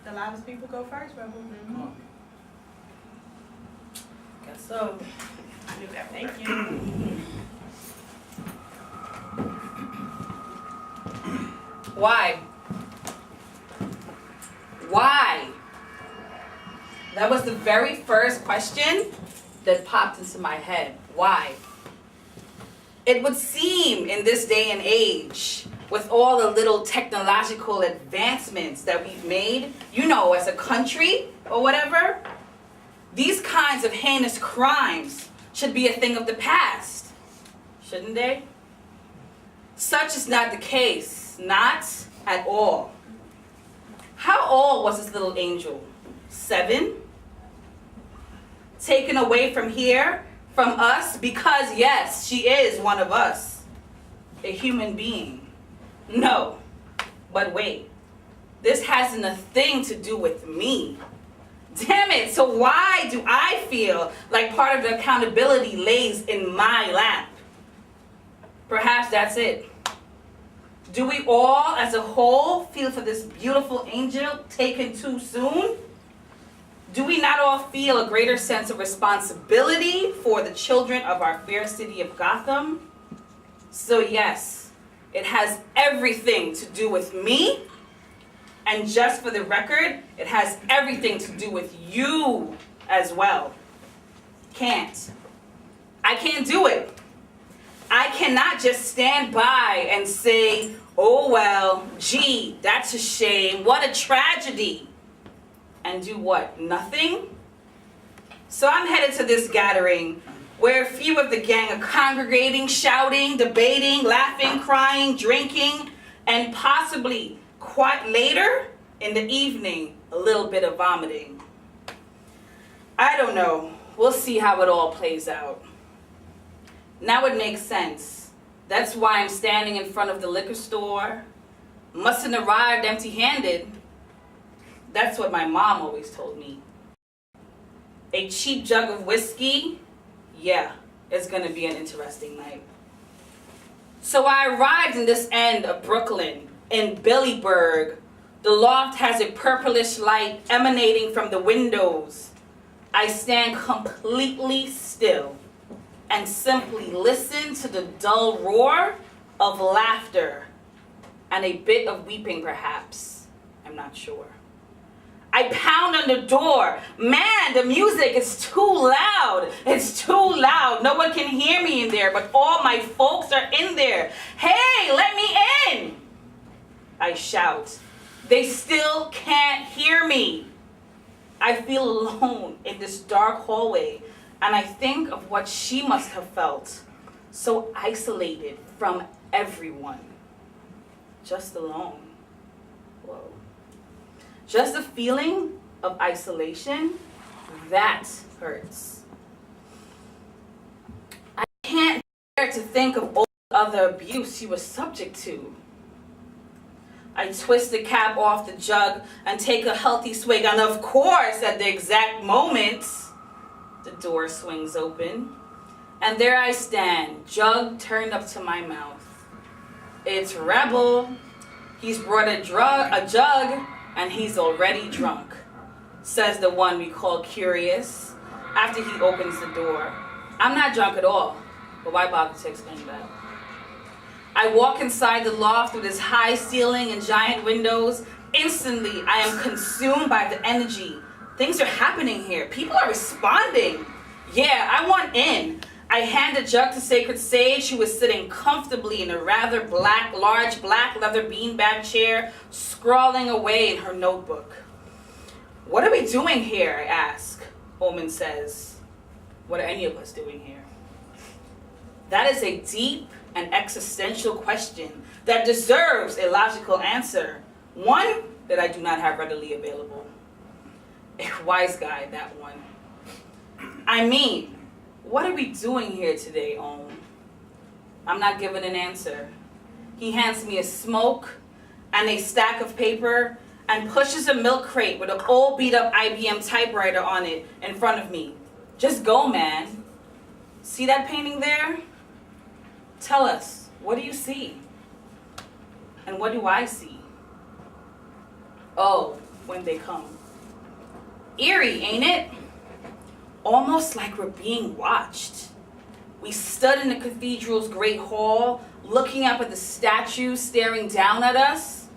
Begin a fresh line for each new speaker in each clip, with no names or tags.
The loudest people go first, Rebel.
Come on.
Guess so.
I knew that. Thank you.
Why? Why? That was the very first question that popped into my head. Why? It would seem in this day and age, with all the little technological advancements that we've made, you know, as a country or whatever, these kinds of heinous crimes should be a thing of the past, shouldn't they? Such is not the case, not at all. How old was this little angel? 7? Taken away from here, from us, because yes, she is one of us, a human being. No, but wait, this hasn't a thing to do with me. Damn it, so why do I feel like part of the accountability lays in my lap? Perhaps that's it. Do we all as a whole feel for this beautiful angel taken too soon? Do we not all feel a greater sense of responsibility for the children of our fair city of Gotham? So yes, it has everything to do with me. And just for the record, it has everything to do with you as well. Can't. I can't do it. I cannot just stand by and say, oh well, gee, that's a shame, what a tragedy. And do what, nothing? So I'm headed to this gathering where a few of the gang are congregating, shouting, debating, laughing, crying, drinking, and possibly quite later in the evening, a little bit of vomiting. I don't know. We'll see how it all plays out. Now it makes sense. That's why I'm standing in front of the liquor store. Mustn't arrived empty-handed. That's what my mom always told me. A cheap jug of whiskey? Yeah, it's gonna be an interesting night. So I arrived in this end of Brooklyn, in Billyburg. The loft has a purplish light emanating from the windows. I stand completely still and simply listen to the dull roar of laughter and a bit of weeping perhaps. I'm not sure. I pound on the door. Man, the music is too loud. It's too loud. No one can hear me in there, but all my folks are in there. Hey, let me in! I shout. They still can't hear me. I feel alone in this dark hallway, and I think of what she must have felt. So isolated from everyone. Just alone. Whoa. Just the feeling of isolation, that hurts. I can't bear to think of all the other abuse she was subject to. I twist the cap off the jug and take a healthy swig, and of course, at the exact moment, the door swings open, and there I stand, jug turned up to my mouth. It's Rebel. He's brought a jug, and he's already drunk, says the one we call Curious, after he opens the door. I'm not drunk at all, but why bother to explain that? I walk inside the loft with its high ceiling and giant windows. Instantly, I am consumed by the energy. Things are happening here. People are responding. Yeah, I want in. I hand a jug to Sacred Sage, who is sitting comfortably in a rather large black leather beanbag chair, scrawling away in her notebook. What are we doing here, I ask. Omen says, what are any of us doing here? That is a deep and existential question that deserves a logical answer. One that I do not have readily available. A wise guy, that one. I mean, what are we doing here today, Om? I'm not given an answer. He hands me a smoke and a stack of paper and pushes a milk crate with an old beat up IBM typewriter on it in front of me. Just go, man. See that painting there? Tell us, what do you see? And what do I see? Oh, when they come. Eerie, ain't it? Almost like we're being watched. We stood in the cathedral's great hall, looking up at the statues staring down at us.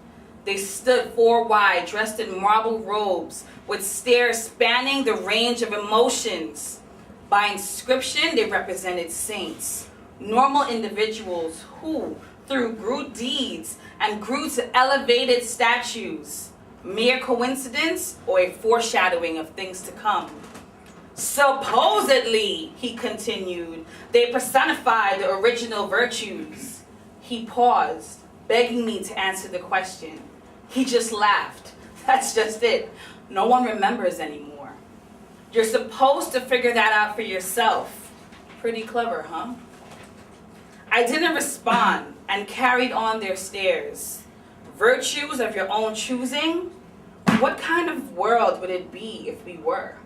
They stood four wide, dressed in marble robes, with stares spanning the range of emotions. By inscription, they represented saints, normal individuals who, through good deeds and grew to elevated statues. Mere coincidence or a foreshadowing of things to come? Supposedly, he continued, they personify the original virtues. He paused, begging me to answer the question. He just laughed. That's just it. No one remembers anymore. You're supposed to figure that out for yourself. Pretty clever, huh? I didn't respond and carried on their stares. Virtues of your own choosing? What kind of world would it be if we were?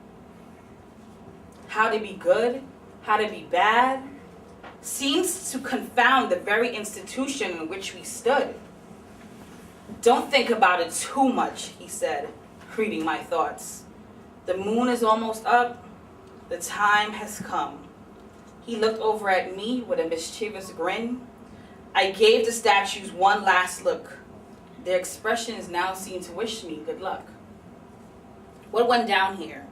How to be good, how to be bad, seems to confound the very institution in which we stood. Don't think about it too much, he said, reading my thoughts. The moon is almost up. The time has come. He looked over at me with a mischievous grin. I gave the statues one last look. Their expressions now seemed to wish me good luck. What went down here?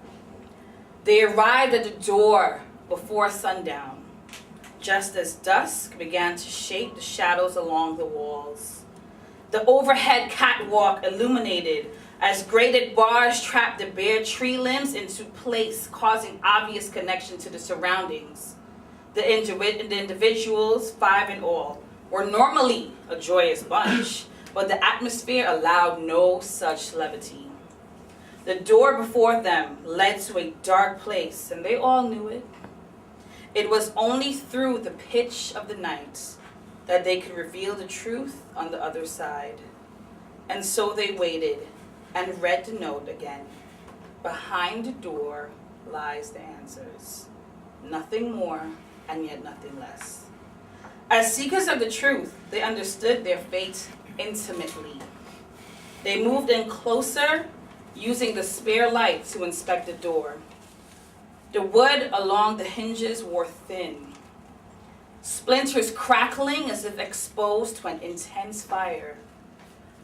They arrived at the door before sundown, just as dusk began to shape the shadows along the walls. The overhead catwalk illuminated as grated bars trapped the bare tree limbs into place, causing obvious connection to the surroundings. The individuals, 5 in all, were normally a joyous bunch, but the atmosphere allowed no such levity. The door before them led to a dark place, and they all knew it. It was only through the pitch of the night that they could reveal the truth on the other side. And so they waited and read the note again. Behind the door lies the answers. Nothing more and yet nothing less. As seekers of the truth, they understood their fate intimately. They moved in closer, using the spare light to inspect the door. The wood along the hinges wore thin, splinters crackling as if exposed to an intense fire.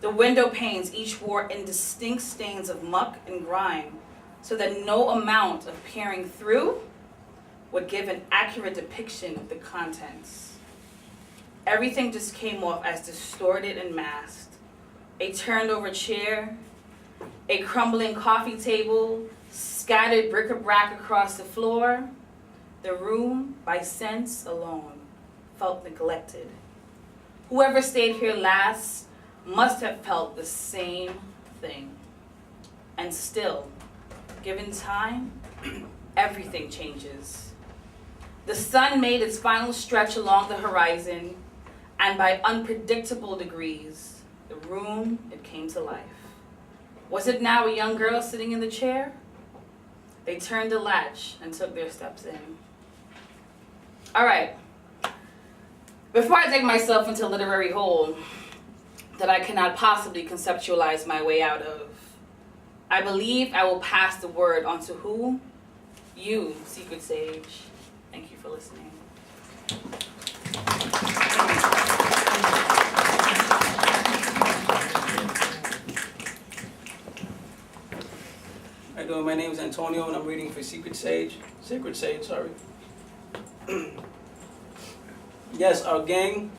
The window panes each wore indistinct stains of muck and grime, so that no amount of peering through would give an accurate depiction of the contents. Everything just came off as distorted and masked. A turned over chair, a crumbling coffee table, scattered bric-a-brac across the floor. The room, by sense alone, felt neglected. Whoever stayed here last must have felt the same thing. And still, given time, everything changes. The sun made its final stretch along the horizon, and by unpredictable degrees, the room, it came to life. Was it now a young girl sitting in the chair? They turned the latch and took their steps in. All right. Before I dig myself into a literary hole that I cannot possibly conceptualize my way out of, I believe I will pass the word on to who? You, Secret Sage. Thank you for listening.
How you doing? My name is Antonio and I'm reading for Sacred Sage, sorry. Yes, our gang